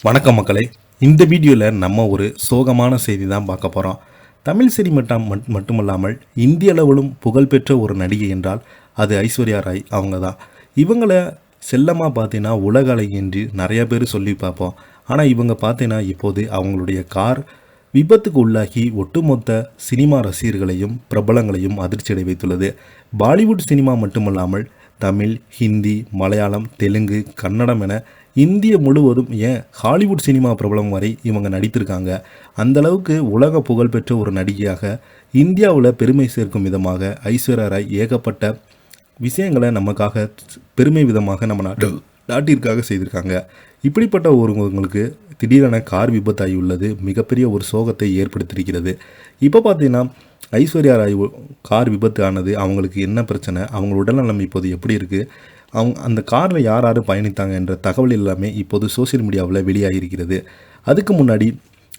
வணக்கம் மக்களே. இந்த வீடியோவில் நம்ம ஒரு சோகமான செய்தி தான் பார்க்க போகிறோம். தமிழ் சினிமா மட்டுமல்லாமல் இந்திய அளவிலும் புகழ்பெற்ற ஒரு நடிகை என்றால் அது ஐஸ்வர்யா ராய் அவங்க தான். இவங்கள செல்லமாக பார்த்தீங்கன்னா உலக அழகி என்று நிறைய பேர் சொல்லி பார்ப்போம். ஆனால் இவங்க பார்த்தீங்கன்னா இப்போது அவங்களுடைய கார் விபத்துக்கு உள்ளாகி ஒட்டுமொத்த சினிமா ரசிகர்களையும் பிரபலங்களையும் அதிர்ச்சியடை வைத்துள்ளது. பாலிவுட் சினிமா மட்டுமல்லாமல் தமிழ், ஹிந்தி, மலையாளம், தெலுங்கு, கன்னடம் என இந்திய முழுவதும் ஏன் ஹாலிவுட் சினிமா பிரபலம் வரை இவங்க நடித்திருக்காங்க. அந்தளவுக்கு உலக புகழ்பெற்ற ஒரு நடிகையாக இந்தியாவில் பெருமை சேர்க்கும் விதமாக ஐஸ்வர்யா ராய் ஏகப்பட்ட விஷயங்களை நமக்காக பெருமை விதமாக நம்ம நாட்டிற்காக செய்திருக்காங்க. இப்படிப்பட்ட ஒருவங்களுக்கு திடீரென கார் விபத்தாகி உள்ளது மிகப்பெரிய ஒரு சோகத்தை ஏற்படுத்தியிருக்கிறது. இப்போ பார்த்தீங்கன்னா ஐஸ்வர்யா ராய் கார் விபத்து ஆனது அவங்களுக்கு என்ன பிரச்சனை, அவங்க உடல்நலம் இப்போது எப்படி இருக்குது, அந்த காரில் யார் யார் பயணித்தாங்க என்ற தகவல் எல்லாமே இப்போது சோசியல் மீடியாவில் வெளியாகியிருக்கிறது. அதுக்கு முன்னாடி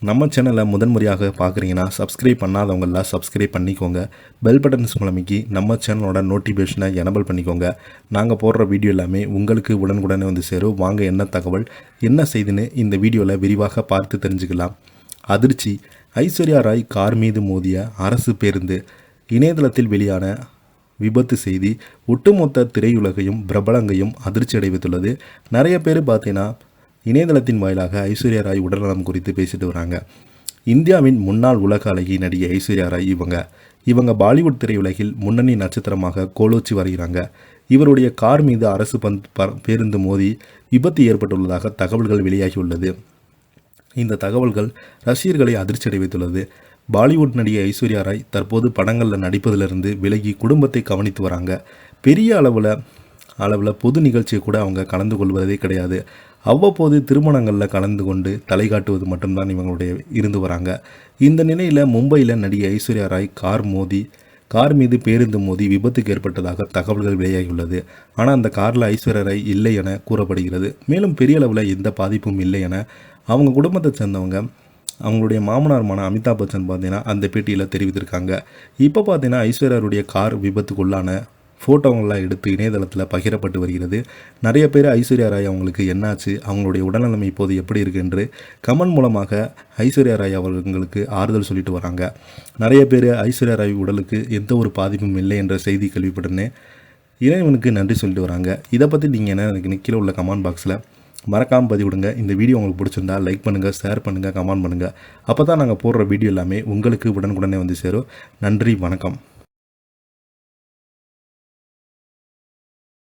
நம்ம சேனலை முதன்முறையாக பார்க்குறீங்கன்னா சப்ஸ்கிரைப் பண்ணாதவங்களாம் சப்ஸ்கிரைப் பண்ணிக்கோங்க. பெல் பட்டன்ஸ் மூலமைக்கு நம்ம சேனலோட நோட்டிஃபிகேஷனை எனபிள் பண்ணிக்கோங்க. நாங்கள் போடுற வீடியோ எல்லாமே உங்களுக்கு உடனுக்குடனே வந்து சேரும். வாங்க என்ன தகவல் என்ன செய்துன்னு இந்த வீடியோவில் விரிவாக பார்த்து தெரிஞ்சுக்கலாம். அதிர்ச்சி: ஐஸ்வர்யா ராய் கார் மீது மோதிய அரசு பேருந்து. இணையதளத்தில் வெளியான விபத்து செய்தி ஒட்டுமொத்த திரையுலகையும் பிரபலங்கையும் அதிர்ச்சி அடைவித்துள்ளது. நிறைய பேர் பார்த்தீங்கன்னா இணையதளத்தின் வாயிலாக ஐஸ்வர்யா ராய் உடல்நலம் குறித்து பேசிட்டு வராங்க. இந்தியாவின் முன்னாள் உலக அழகி நடிகை ஐஸ்வர்யா ராய் இவங்க பாலிவுட் திரையுலகில் முன்னணி நட்சத்திரமாக கோலோச்சி வருகிறாங்க. இவருடைய கார் மீது அரசு பேருந்து மோதி விபத்து ஏற்பட்டுள்ளதாக தகவல்கள் வெளியாகியுள்ளது. இந்த தகவல்கள் ரசிகர்களை அதிர்ச்சி அடைவித்துள்ளது. பாலிவுட் நடிகை ஐஸ்வர்யா ராய் தற்போது படங்களில் நடிப்பதிலிருந்து விலகி குடும்பத்தை கவனித்து வராங்க. பெரிய அளவில் பொது நிகழ்ச்சியை கூட அவங்க கலந்து கொள்வதே கிடையாது. அவ்வப்போது திருமணங்களில் கலந்து கொண்டு தலை காட்டுவது மட்டும்தான் இவங்களுடைய இருந்து வராங்க. இந்த நிலையில் மும்பையில் நடிகை ஐஸ்வர்யா ராய் கார் மீது பேருந்து மோதி விபத்துக்கு ஏற்பட்டதாக தகவல்கள் வெளியாகியுள்ளது. ஆனால் அந்த காரில் ஐஸ்வர்யா ராய் இல்லை என கூறப்படுகிறது. மேலும் பெரிய அளவில் எந்த பாதிப்பும் இல்லை என அவங்க குடும்பத்தை சேர்ந்தவங்க அவங்களுடைய மாமனார்மான அமிதாப் பச்சன் பார்த்தீங்கன்னா அந்த பேட்டியில் தெரிவித்திருக்காங்க. இப்போ பார்த்தீங்கன்னா ஐஸ்வர்யாருடைய கார் விபத்துக்குள்ளான ஃபோட்டோங்கள்லாம் எடுத்து இணையதளத்தில் பகிரப்பட்டு வருகிறது. நிறைய பேர் ஐஸ்வர்யா ராய் அவங்களுக்கு என்னாச்சு, அவங்களுடைய உடல்நிலைமை இப்போது எப்படி இருக்குது என்று கமெண்ட் மூலமாக ஐஸ்வர்யா ராய் அவர்களுக்கு ஆறுதல் சொல்லிட்டு வராங்க. நிறைய பேர் ஐஸ்வர்யா ராய் உடலுக்கு எந்த ஒரு பாதிப்பும் இல்லை என்ற செய்தி கேள்விப்பட்டனே இறைவனுக்கு நன்றி சொல்லிட்டு வராங்க. இதை பற்றி நீங்கள் என்ன கீழே உள்ள கமெண்ட் பாக்ஸில் மறக்காமல் பதிவிடுங்க. இந்த வீடியோ உங்களுக்கு பிடிச்சிருந்தா லைக் பண்ணுங்கள், ஷேர் பண்ணுங்கள், கமெண்ட் பண்ணுங்கள். அப்போ தான் நாங்கள் போடுற வீடியோ எல்லாமே உங்களுக்கு உடனுக்குடனே வந்து சேரும். நன்றி, வணக்கம்.